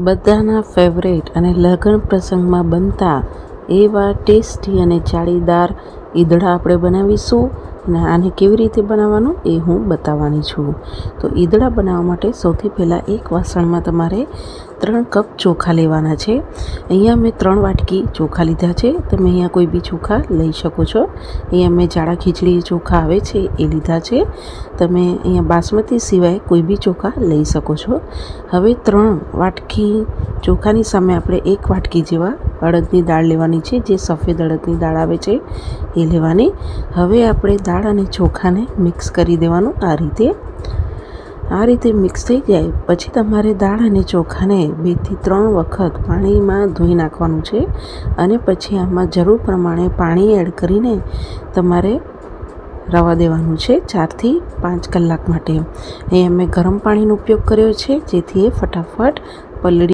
બધાના ફેવરેટ અને લગ્ન પ્રસંગમાં બનતા એવા ટેસ્ટી અને જાળીદાર ઈદડા આપણે બનાવીશું. અને આને કેવી રીતે બનાવવાનું એ હું બતાવવાની છું. તો ઈદડા બનાવવા માટે સૌથી પહેલાં એક વાસણમાં તમારે 3 કપ ચોખા લેવાના છે. અહીંયા મેં 3 વાટકી ચોખા લીધા છે. તમે અહીંયા કોઈ બી ચોખા લઈ શકો છો. અહીંયા મેં જાડા ખીચડી ચોખા આવે છે એ લીધા છે. તમે અહીંયા બાસમતી સિવાય કોઈ બી ચોખા લઈ શકો છો. હવે 3 વાટકી ચોખાની સામે આપણે 1 વાટકી જેવા અડદની દાળ લેવાની છે, જે સફેદ અડદની દાળ આવે છે એ લેવાની. હવે આપણે દાળ અને ચોખાને મિક્સ કરી દેવાનું. આ રીતે મિક્સ થઈ જાય પછી તમારે દાળ અને ચોખાને 2 થી 3 વખત પાણીમાં ધોઈ નાખવાનું છે. અને પછી આમાં જરૂર પ્રમાણે પાણી એડ કરીને તમારે રવા દેવાનું છે 4 થી 5 કલાક માટે. અહીંયા મેં ગરમ પાણીનો ઉપયોગ કર્યો છે, જેથી એ ફટાફટ પલળી